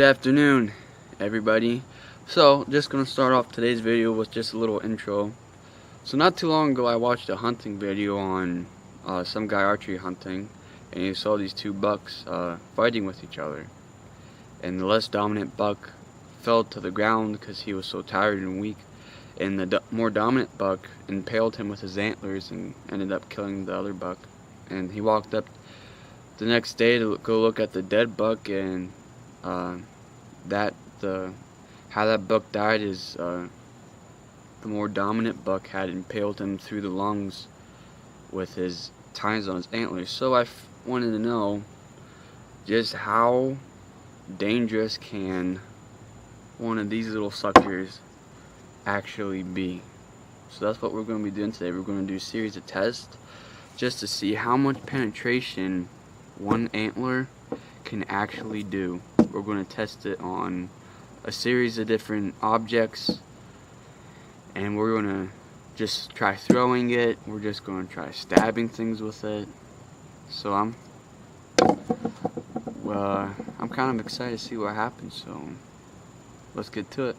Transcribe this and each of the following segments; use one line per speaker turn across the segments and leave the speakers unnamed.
Good afternoon, everybody. So, just gonna start off today's video with just a little intro. So, not too long ago, I watched a hunting video on some guy archery hunting, and he saw these two bucks fighting with each other. And the less dominant buck fell to the ground because he was so tired and weak, and the more dominant buck impaled him with his antlers and ended up killing the other buck. And he walked up the next day to go look at the dead buck, and how that buck died is the more dominant buck had impaled him through the lungs with his tines on his antlers. So I wanted to know just how dangerous can one of these little suckers actually be. So that's what we're going to be doing today. We're going to do a series of tests just to see how much penetration one antler can actually do. We're going to test it on a series of different objects, and we're going to just try throwing it. We're just going to try stabbing things with it. So I'm kind of excited to see what happens, so let's get to it.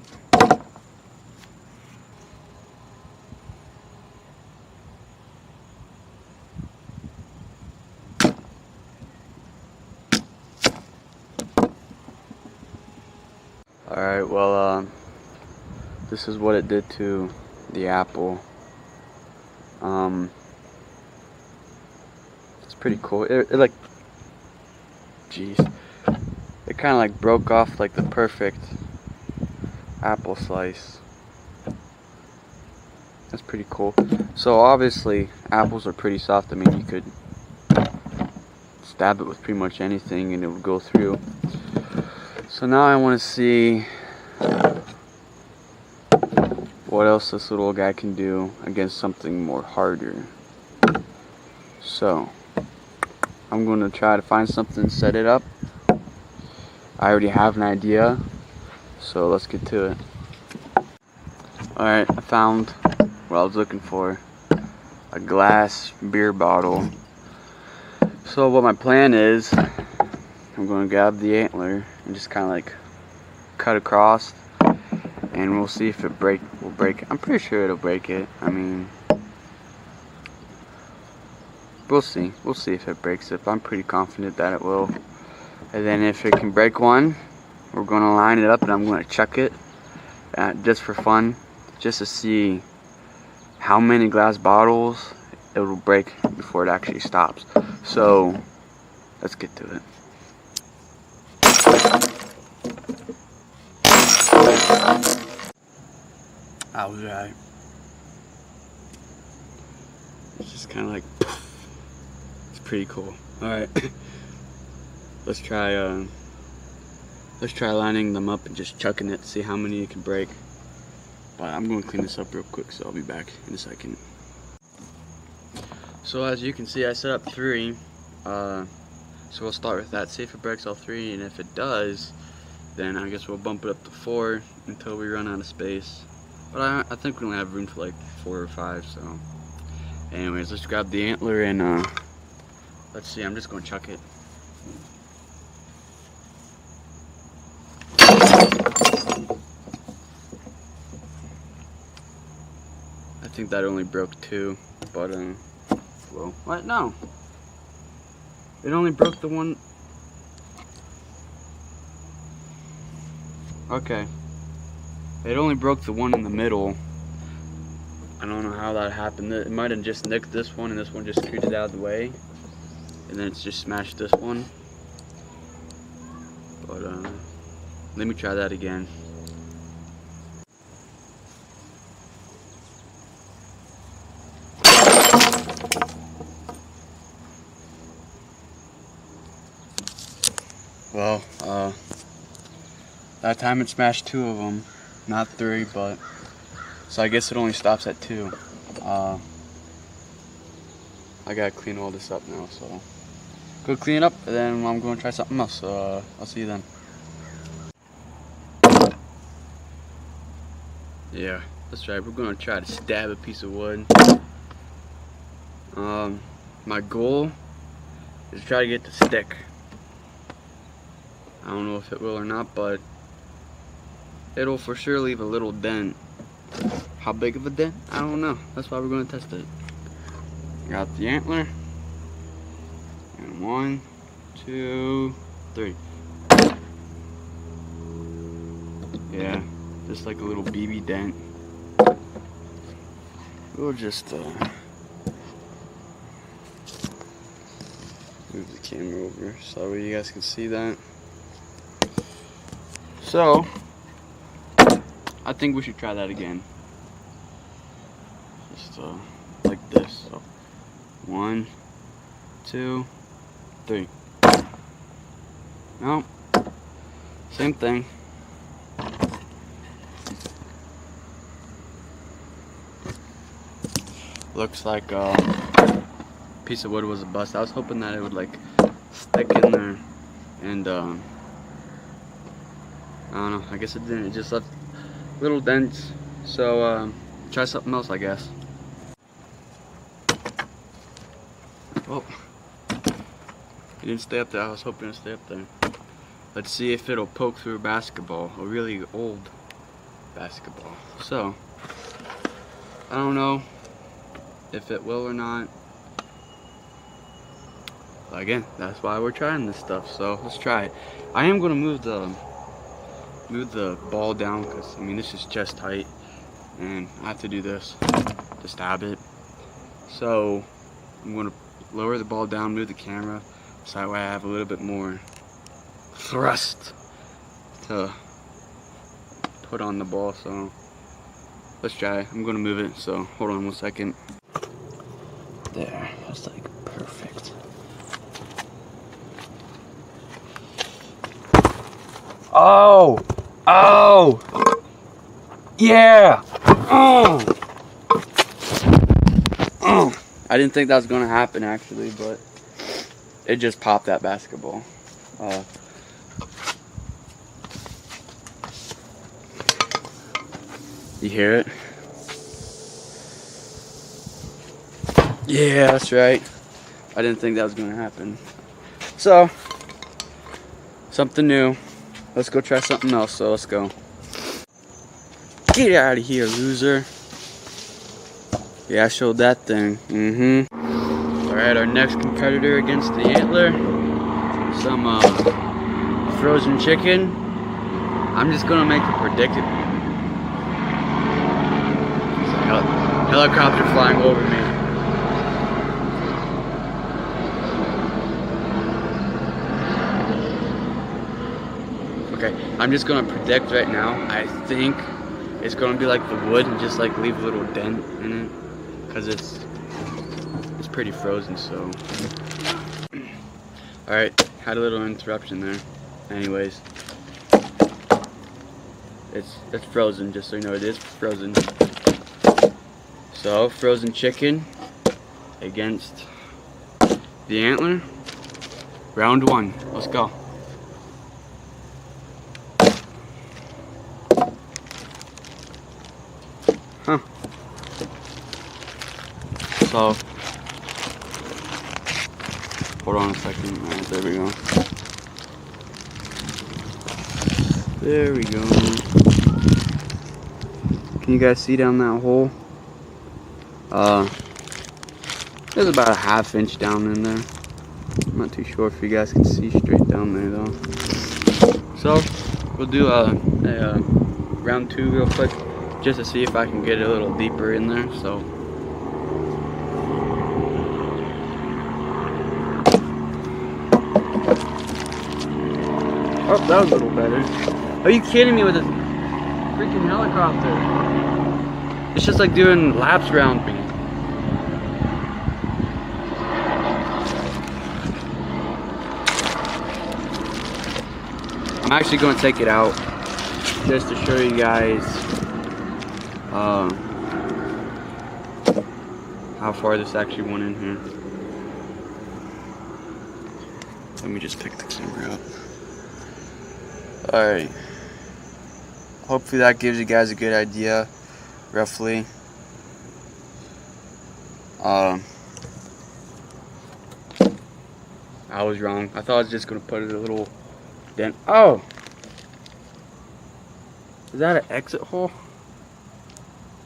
Alright, well, this is what it did to the apple. It's pretty cool. It like, jeez, it kind of like broke off like the perfect apple slice. That's pretty cool. So obviously, apples are pretty soft. I mean, you could stab it with pretty much anything and it would go through. So now I want to see what else this little guy can do against something more harder. So I'm going to try to find something, set it up. I already have an idea, so let's get to it. Alright, I found what I was looking for, a glass beer bottle. So what my plan is, I'm going to grab the antler and just kind of like cut across, and we'll see if it will break it. I'm pretty sure it'll break it. I mean, we'll see if it breaks it, but I'm pretty confident that it will. And then if it can break one, we're going to line it up and I'm going to chuck it just for fun, just to see how many glass bottles it will break before it actually stops. So let's get to it. I was right. It's just kind of like, it's pretty cool. All right, let's try lining them up and just chucking it, see how many you can break. But I'm going to clean this up real quick, so I'll be back in a second. So as you can see, I set up 3. So we'll start with that, see if it breaks all 3, and if it does, then I guess we'll bump it up to 4 until we run out of space. But I think we only have room for like 4 or 5, so. Anyways, let's grab the antler and let's see, I'm just going to chuck it. I think that only broke 2, but well, what? No. It only broke the one. Okay. It only broke the one in the middle. I don't know how that happened. It might have just nicked this one and this one just scooted out of the way. And then it's just smashed this one. But let me try that again. Well, that time it smashed 2 of them, not 3, but so I guess it only stops at 2. I gotta clean all this up now, so go clean it up, and then I'm going to try something else. So I'll see you then. Yeah, that's right. We're going to try to stab a piece of wood. My goal is to try to get the stick. I don't know if it will or not, but it'll for sure leave a little dent. How big of a dent? I don't know. That's why we're going to test it. Got the antler. And 1, 2, 3. Yeah, just like a little BB dent. We'll just move the camera over so you guys can see that. So, I think we should try that again. Just like this. So, 1, 2, 3. No, same thing. Looks like a piece of wood was a bust. I was hoping that it would like stick in there, and I don't know. I guess it didn't. It just left little dents. So try something else, I guess. Oh, it didn't stay up there. I was hoping to stay up there. Let's see if it'll poke through a basketball, a really old basketball. So I don't know if it will or not. But again, that's why we're trying this stuff. So let's try it. I am gonna move the ball down because I mean this is chest height, and I have to do this to stab it. So I'm gonna lower the ball down, move the camera, so that way I have a little bit more thrust to put on the ball. So let's try. I'm gonna move it. So hold on 1 second. There, that's like perfect. Oh! Oh! Yeah! Oh! Oh! I didn't think that was gonna happen actually, but it just popped that basketball. You hear it? Yeah, that's right. I didn't think that was gonna happen. So, something new. Let's go try something else, so let's go. Get out of here, loser. Yeah, I showed that thing. Alright, our next competitor against the antler. Some frozen chicken. I'm just gonna make a prediction. Helicopter flying over me. Okay, I'm just gonna predict right now. I think it's gonna be like the wood and just like leave a little dent in it, cause it's pretty frozen. So, all right, had a little interruption there. Anyways, it's frozen. Just so you know, it is frozen. So frozen chicken against the antler. Round 1. Let's go. Huh. So, hold on a second. All right, there we go. There we go. Can you guys see down that hole? There's about a ½ inch down in there. I'm not too sure if you guys can see straight down there though. So, we'll do a round 2 real quick, just to see if I can get a little deeper in there. So, oh, that was a little better. Are you kidding me with this freaking helicopter? It's just like doing laps around me. I'm actually going to take it out just to show you guys how far this actually went in here. Let me just pick the camera up. Alright. Hopefully that gives you guys a good idea, roughly. I was wrong. I thought I was just going to put a little Then, oh! Is that an exit hole?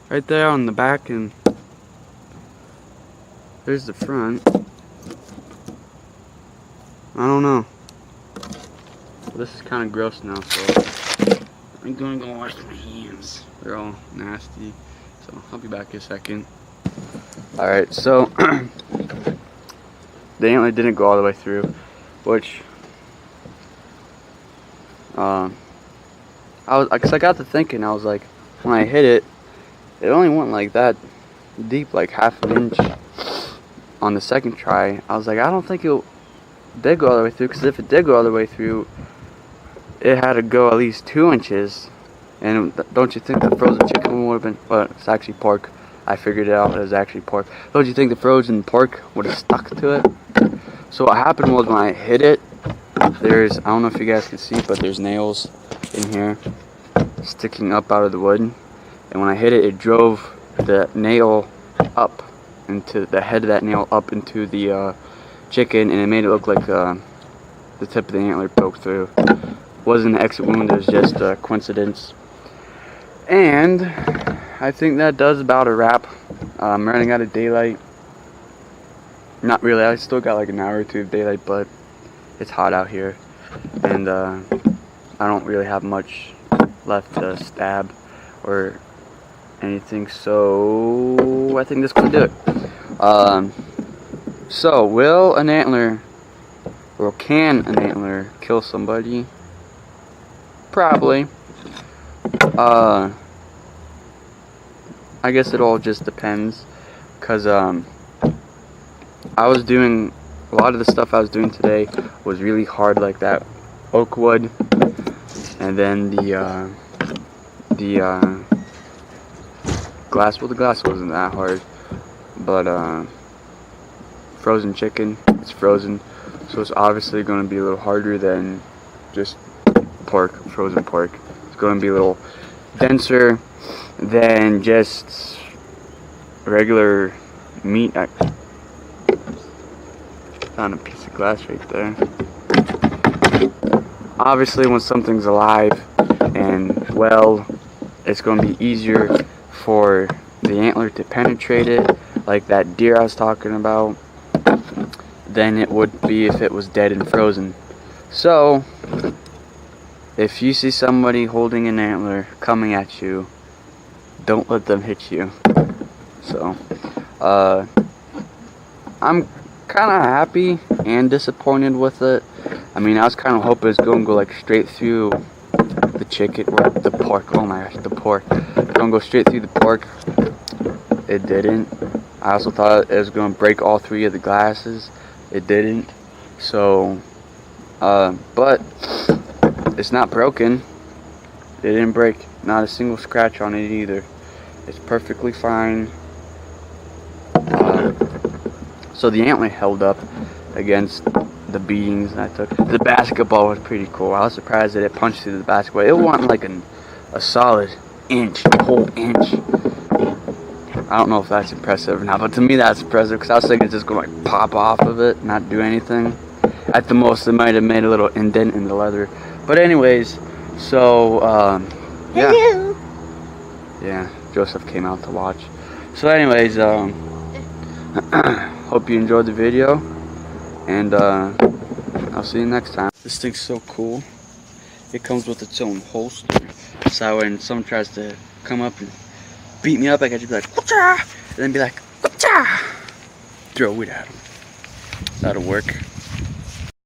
Right there on the back, and there's the front. I don't know. This is kind of gross now, so I'm gonna go wash my hands. They're all nasty. So I'll be back in a second. Alright, so the antler didn't go all the way through, which cause I got to thinking, I was like, when I hit it, it only went like that deep, like half an inch on the second try. I was like, I don't think it did go all the way through, because if it did go all the way through, it had to go at least 2 inches. And don't you think the frozen chicken would have been, well, it's actually pork. I figured it out, it was actually pork. Don't you think the frozen pork would have stuck to it? So what happened was, when I hit it, there's, I don't know if you guys can see, but there's nails in here sticking up out of the wood. And when I hit it, it drove the nail up into the head of that nail up into the chicken, and it made it look like the tip of the antler poked through. It wasn't an exit wound, it was just a coincidence. And I think that does about a wrap. I'm running out of daylight. Not really, I still got like an hour or two of daylight, but it's hot out here. And I don't really have much left to stab or anything, so I think this will do it. So will an antler, or can an antler kill somebody? Probably. I guess it all just depends, because I was doing a lot of the stuff I was doing today was really hard, like that oak wood, and then the glass. Well, the glass wasn't that hard, but frozen chicken, it's frozen, so it's obviously going to be a little harder than just pork, frozen pork. It's going to be a little denser than just regular meat. I found a piece of glass right there. Obviously, when something's alive and well, it's going to be easier for the antler to penetrate it, like that deer I was talking about, than it would be if it was dead and frozen. So if you see somebody holding an antler coming at you, don't let them hit you. So I'm kind of happy and disappointed with it. I mean, I was kind of hoping it's going to go like straight through the chicken, or the pork. Oh my gosh, the pork. It's going to go straight through the pork. It didn't. I also thought it was going to break all 3 of the glasses. It didn't. So but it's not broken. It didn't break. Not a single scratch on it either. It's perfectly fine. So the antler held up against the beatings that I took. The basketball was pretty cool. I was surprised that it punched through the basketball. It wasn't like a solid inch, a whole inch. I don't know if that's impressive or not, but to me that's impressive, because I was thinking it's just going to like pop off of it, not do anything. At the most, it might have made a little indent in the leather. But anyways, so yeah.
Hello.
Yeah, Joseph came out to watch. So anyways, hope you enjoyed the video, and I'll see you next time. This thing's so cool. It comes with its own holster, so when someone tries to come up and beat me up, I can just be like, "Whatcha?" and then be like, "Whatcha?" Throw it at them. That'll work.